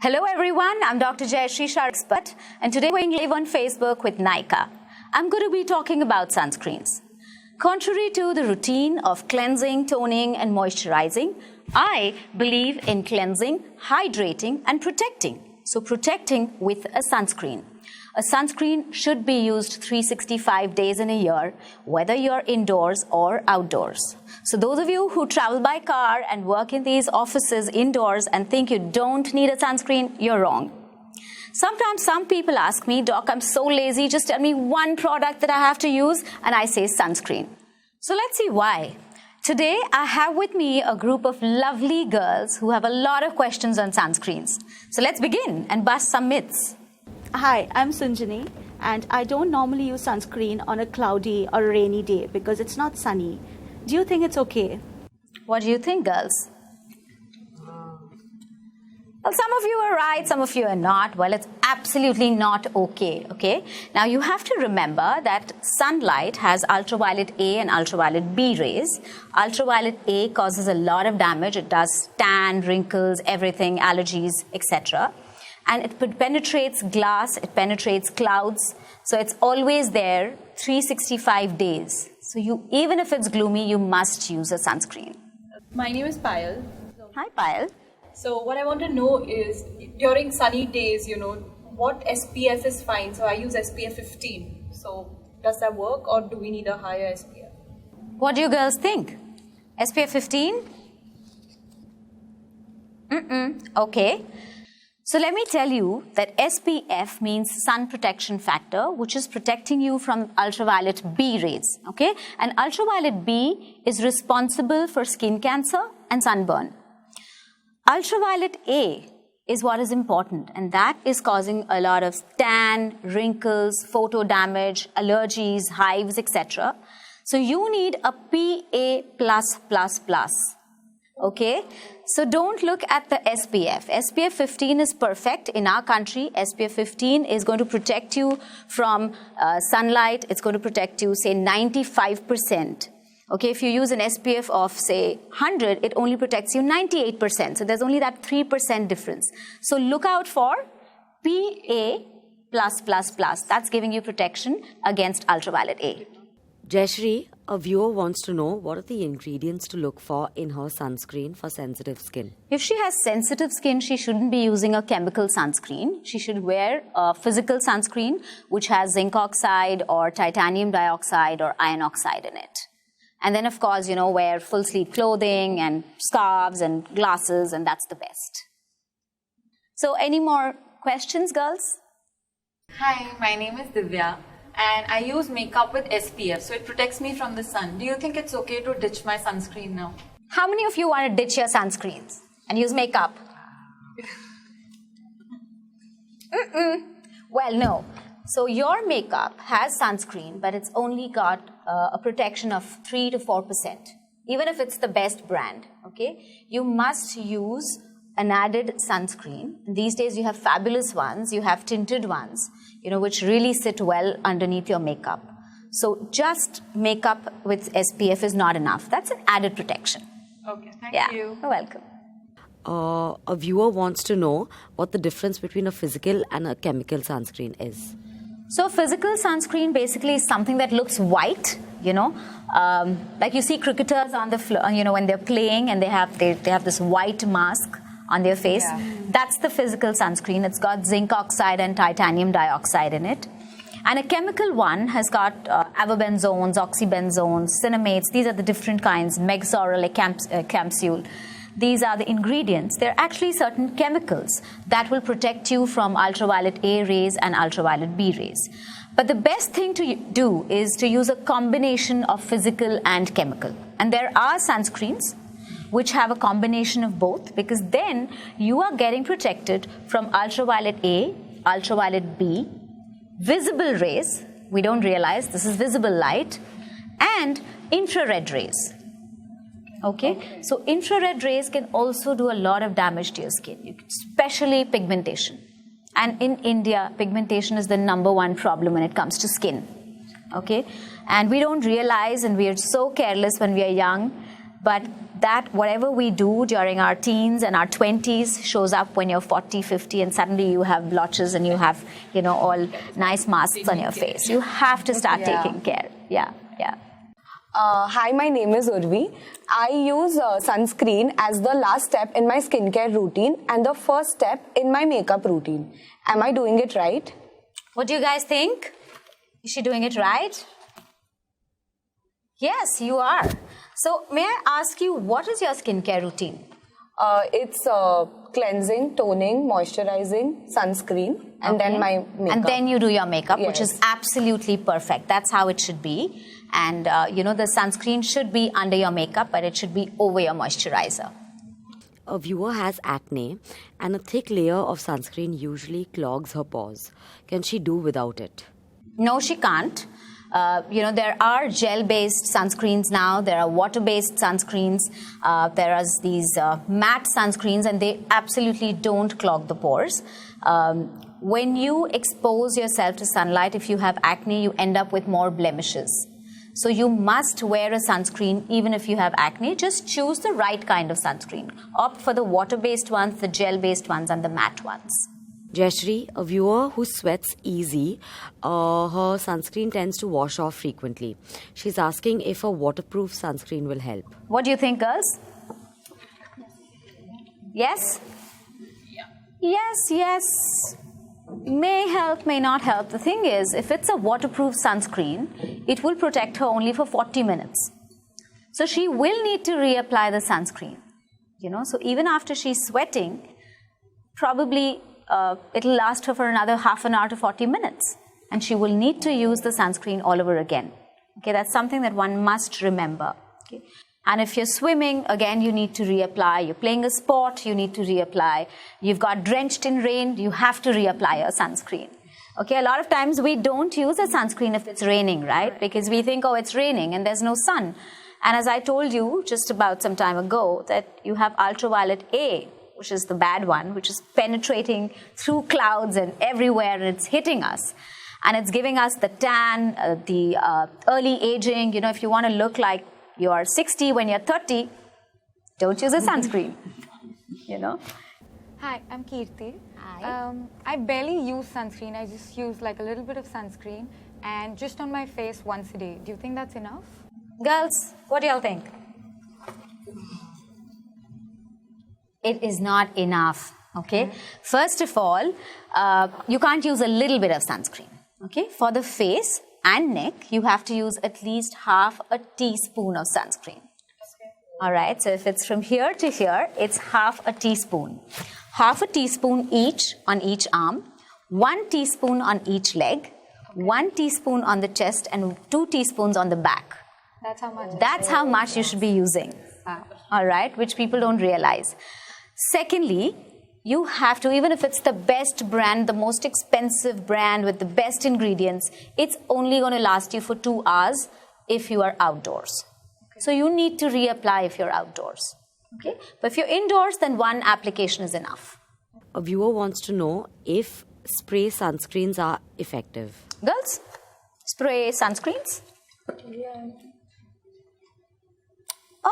Hello everyone, I'm Dr. Jaishree Sharad and today we're going live on Facebook with Nika. I'm going to be talking about sunscreens. Contrary to the routine of cleansing, toning and moisturizing, I believe in cleansing, hydrating and protecting. So protecting with a sunscreen. A sunscreen should be used 365 days in a year, whether you're indoors or outdoors. So those of you who travel by car and work in these offices indoors and think you don't need a sunscreen, you're wrong. Sometimes some people ask me, Doc, I'm so lazy, just tell me one product that I have to use, and I say sunscreen. So let's see why. Today, I have with me a group of lovely girls who have a lot of questions on sunscreens. So let's begin and bust some myths. Hi, I'm Sunjani, and I don't normally use sunscreen on a cloudy or a rainy day because it's not sunny. Do you think it's okay? What do you think, girls? Well, some of you are right, some of you are not. Well, it's absolutely not okay? Now, you have to remember that sunlight has ultraviolet A and ultraviolet B rays. Ultraviolet A causes a lot of damage. It does tan, wrinkles, everything, allergies, etc. And it penetrates glass, it penetrates clouds. So it's always there 365 days. So even if it's gloomy, you must use a sunscreen. My name is Payal. Hi, Payal. So what I want to know is, during sunny days, what SPF is fine? So I use SPF 15. So does that work, or do we need a higher SPF? What do you girls think? SPF 15? Okay. So let me tell you that SPF means sun protection factor, which is protecting you from ultraviolet B rays, okay? And ultraviolet B is responsible for skin cancer and sunburn. Ultraviolet A is what is important, and that is causing a lot of tan, wrinkles, photo damage, allergies, hives, etc. So you need a PA+++. Okay, so don't look at the SPF. SPF 15 is perfect in our country. SPF 15 is going to protect you from sunlight. It's going to protect you, say, 95%. Okay, if you use an SPF of, say, 100, it only protects you 98%. So there's only that 3% difference. So look out for PA+++. That's giving you protection against ultraviolet A. Jaishree, a viewer wants to know what are the ingredients to look for in her sunscreen for sensitive skin. If she has sensitive skin, she shouldn't be using a chemical sunscreen. She should wear a physical sunscreen which has zinc oxide or titanium dioxide or iron oxide in it. And then, of course, wear full sleeve clothing and scarves and glasses, and that's the best. So any more questions, girls? Hi, my name is Divya. And I use makeup with SPF, so it protects me from the sun. Do you think it's okay to ditch my sunscreen now? How many of you want to ditch your sunscreens and use makeup? Well, no. So your makeup has sunscreen, but it's only got a protection of 3 to 4%. Even if it's the best brand, okay? You must use an added sunscreen. These days you have fabulous ones, you have tinted ones, which really sit well underneath your makeup. So just makeup with SPF is not enough. That's an added protection. Okay, thank you. You're welcome. A viewer wants to know what the difference between a physical and a chemical sunscreen is. So physical sunscreen basically is something that looks white, like you see cricketers on the floor, when they're playing and they have this white mask on their face. Yeah. That's the physical sunscreen. It's got zinc oxide and titanium dioxide in it. And a chemical one has got avobenzones, oxybenzones, cinemates. These are the different kinds, Megzoral, capsule. These are the ingredients. They're actually certain chemicals that will protect you from ultraviolet A rays and ultraviolet B rays. But the best thing to do is to use a combination of physical and chemical. And there are sunscreens which have a combination of both, because then you are getting protected from ultraviolet A, ultraviolet B, visible rays, we don't realize this is visible light, and infrared rays. Okay? So infrared rays can also do a lot of damage to your skin, especially pigmentation. And in India, pigmentation is the #1 problem when it comes to skin. Okay? And we don't realize, and we are so careless when we are young, but that whatever we do during our teens and our 20s shows up when you're 40, 50, and suddenly you have blotches and you have, all nice masks on your face. You have to start taking care. Yeah. Hi, my name is Urvi. I use sunscreen as the last step in my skincare routine and the first step in my makeup routine. Am I doing it right? What do you guys think? Is she doing it right? Yes, you are. So may I ask you, what is your skincare routine? It's cleansing, toning, moisturizing, sunscreen, and then my makeup. And then you do your makeup, which Yes. is absolutely perfect. That's how it should be. And, the sunscreen should be under your makeup, but it should be over your moisturizer. A viewer has acne and a thick layer of sunscreen usually clogs her pores. Can she do without it? No, she can't. There are gel-based sunscreens now. There are water-based sunscreens. There are these matte sunscreens, and they absolutely don't clog the pores. When you expose yourself to sunlight, if you have acne, you end up with more blemishes. So you must wear a sunscreen even if you have acne. Just choose the right kind of sunscreen. Opt for the water-based ones, the gel-based ones, and the matte ones. Jaishree, a viewer who sweats easy, her sunscreen tends to wash off frequently. She's asking if a waterproof sunscreen will help. What do you think, girls? Yes? Yes. May help, may not help. The thing is, if it's a waterproof sunscreen, it will protect her only for 40 minutes. So she will need to reapply the sunscreen. So even after she's sweating, probably it'll last her for another half an hour to 40 minutes. And she will need to use the sunscreen all over again. Okay, that's something that one must remember. Okay. And if you're swimming, again, you need to reapply. You're playing a sport, you need to reapply. You've got drenched in rain, you have to reapply your sunscreen. Okay, a lot of times we don't use a sunscreen if it's raining, right? Because we think, it's raining and there's no sun. And as I told you just about some time ago, that you have ultraviolet A, which is the bad one, which is penetrating through clouds and everywhere, and it's hitting us. And it's giving us the tan, the early aging. If you want to look like you're 60 when you're 30, don't use a sunscreen. Hi, I'm Kirti. Hi. I barely use sunscreen. I just use like a little bit of sunscreen and just on my face once a day. Do you think that's enough? Girls, what do y'all think? It is not enough, okay? First of all, you can't use a little bit of sunscreen, okay? For the face and neck, you have to use at least half a teaspoon of sunscreen. All right, so if it's from here to here, it's half a teaspoon. Half a teaspoon each on each arm, 1 teaspoon on each leg, 1 teaspoon on the chest, and 2 teaspoons on the back. That's how much? That's how much you should be using. All right, which people don't realize. Secondly, you have to, even if it's the best brand, the most expensive brand with the best ingredients, it's only going to last you for 2 hours if you are outdoors. Okay. So you need to reapply if you're outdoors. Okay? But if you're indoors, then 1 application is enough. A viewer wants to know if spray sunscreens are effective. Girls, spray sunscreens?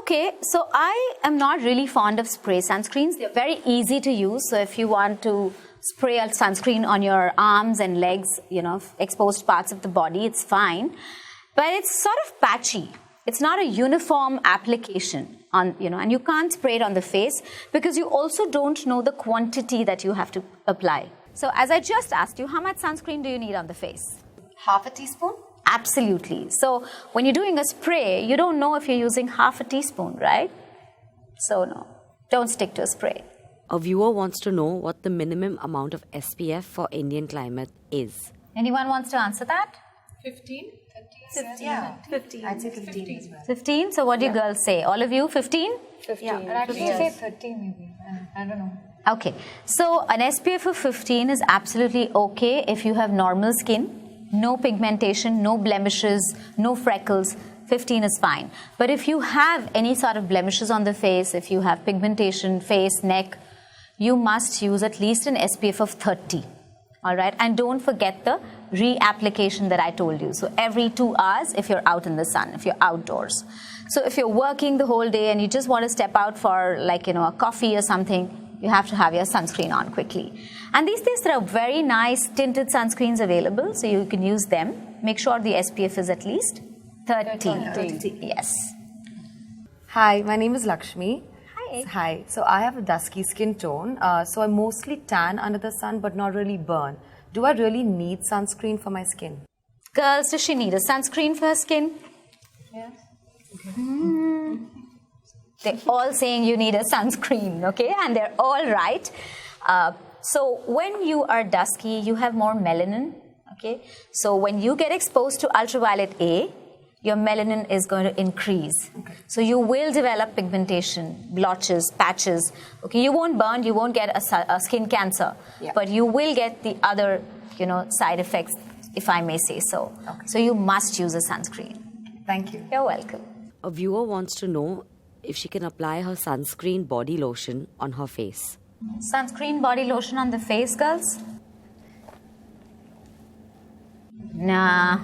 Okay, so I am not really fond of spray sunscreens. They're very easy to use. So if you want to spray a sunscreen on your arms and legs, exposed parts of the body, it's fine. But it's sort of patchy. It's not a uniform application on, and you can't spray it on the face because you also don't know the quantity that you have to apply. So as I just asked you, how much sunscreen do you need on the face? Half a teaspoon? Absolutely. So when you're doing a spray, you don't know if you're using half a teaspoon, right? So no, don't stick to a spray. A viewer wants to know what the minimum amount of SPF for Indian climate is. Anyone wants to answer that? 15? 15. Yeah. 15. I'd say 15 as well. 15? So what do you girls say? All of you, 15? 15. But I would say 30 maybe. I don't know. Okay. So an SPF of 15 is absolutely okay if you have normal skin, no pigmentation, no blemishes, no freckles. 15 is fine. But if you have any sort of blemishes on the face, if you have pigmentation, face, neck, you must use at least an SPF of 30. All right, and don't forget the reapplication that I told you. So every 2 hours if you're out in the sun, if you're outdoors. So if you're working the whole day and you just want to step out for a coffee or something, you have to have your sunscreen on quickly. And these days there are very nice tinted sunscreens available, so you can use them. Make sure the SPF is at least 30. Yes. Hi, my name is Lakshmi. Hi. Hi. So I have a dusky skin tone. So I mostly tan under the sun but not really burn. Do I really need sunscreen for my skin? Girls, does she need a sunscreen for her skin? Yes. They're all saying you need a sunscreen, okay? And they're all right. So when you are dusky, you have more melanin, okay? So when you get exposed to ultraviolet A, your melanin is going to increase. Okay. So you will develop pigmentation, blotches, patches. Okay, you won't burn, you won't get a skin cancer, but you will get the other, side effects, if I may say so. Okay. So you must use a sunscreen. Thank you. You're welcome. A viewer wants to know if she can apply her sunscreen body lotion on her face. Sunscreen body lotion on the face, girls? Nah.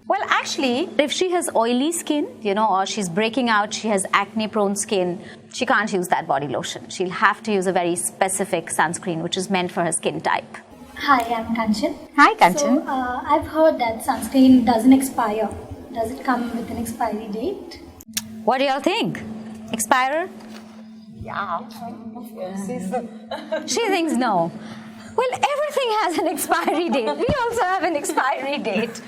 Well, actually, if she has oily skin, or she's breaking out, she has acne-prone skin, she can't use that body lotion. She'll have to use a very specific sunscreen, which is meant for her skin type. Hi, I'm Kanchan. Hi, Kanchan. So, I've heard that sunscreen doesn't expire. Does it come with an expiry date? What do y'all think? Expire? Yeah. She thinks no. Well, everything has an expiry date. We also have an expiry date.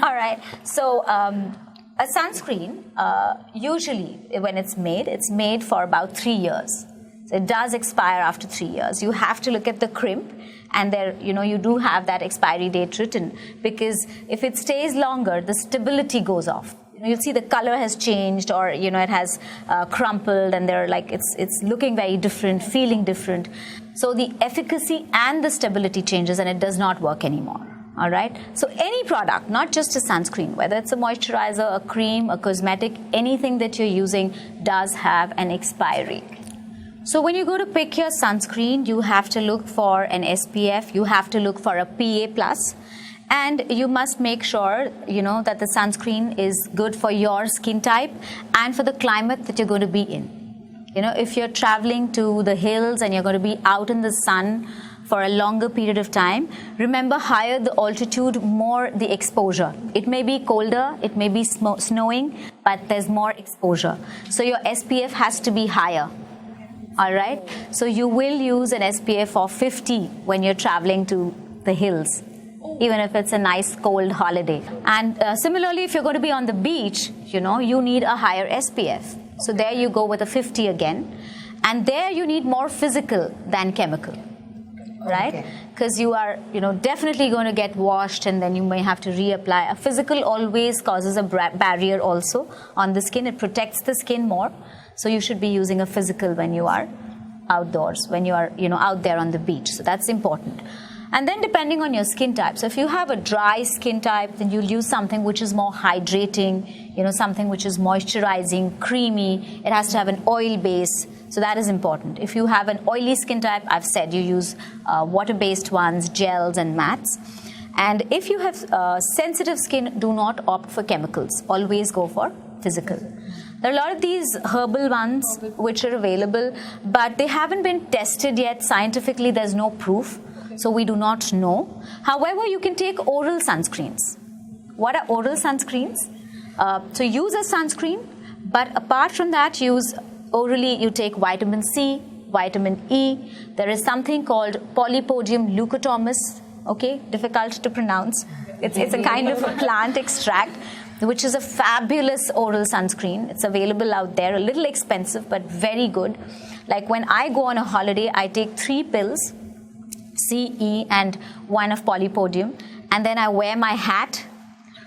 All right. So a sunscreen, usually when it's made for about 3 years. So it does expire after 3 years. You have to look at the crimp, and there, you do have that expiry date written, because if it stays longer, the stability goes off. You'll see the color has changed, or it has crumpled, and it's looking very different, feeling different. So the efficacy and the stability changes, and it does not work anymore. All right. So any product, not just a sunscreen, whether it's a moisturizer, a cream, a cosmetic, anything that you're using does have an expiry. So when you go to pick your sunscreen, you have to look for an SPF, you have to look for a PA+, and you must make sure, that the sunscreen is good for your skin type and for the climate that you're going to be in. If you're traveling to the hills and you're going to be out in the sun for a longer period of time, remember, higher the altitude, more the exposure. It may be colder, it may be snowing, but there's more exposure. So your SPF has to be higher. All right? So you will use an SPF of 50 when you're traveling to the hills, even if it's a nice cold holiday. And similarly, if you're going to be on the beach, you need a higher SPF. So there you go with a 50 again. And there you need more physical than chemical, right? Because you are, definitely going to get washed, and then you may have to reapply. A physical always causes a barrier also on the skin. It protects the skin more. So you should be using a physical when you are outdoors, when you are, out there on the beach. So that's important. And then depending on your skin type, so if you have a dry skin type, then you'll use something which is more hydrating, something which is moisturizing, creamy. It has to have an oil base, so that is important. If you have an oily skin type, I've said you use water-based ones, gels and mattes. And if you have sensitive skin, do not opt for chemicals. Always go for physical. There are a lot of these herbal ones which are available, but they haven't been tested yet. Scientifically, there's no proof. So we do not know. However, you can take oral sunscreens. What are oral sunscreens? So use a sunscreen, but apart from that, orally you take vitamin C, vitamin E. There is something called Polypodium leucotomus, okay, difficult to pronounce. It's a kind of a plant extract, which is a fabulous oral sunscreen. It's available out there, a little expensive, but very good. Like when I go on a holiday, I take 3 pills, C, E, and 1 of Polypodium, and then I wear my hat,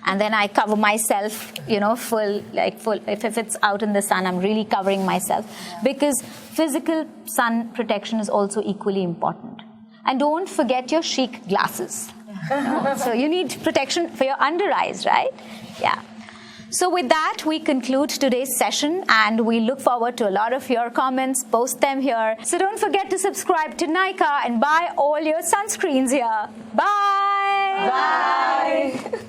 and then I cover myself, full. If it's out in the sun, I'm really covering myself, because physical sun protection is also equally important. And don't forget your chic glasses. So you need protection for your under eyes, right? Yeah. So with that, we conclude today's session, and we look forward to a lot of your comments. Post them here. So don't forget to subscribe to Nykaa and buy all your sunscreens here. Bye! Bye!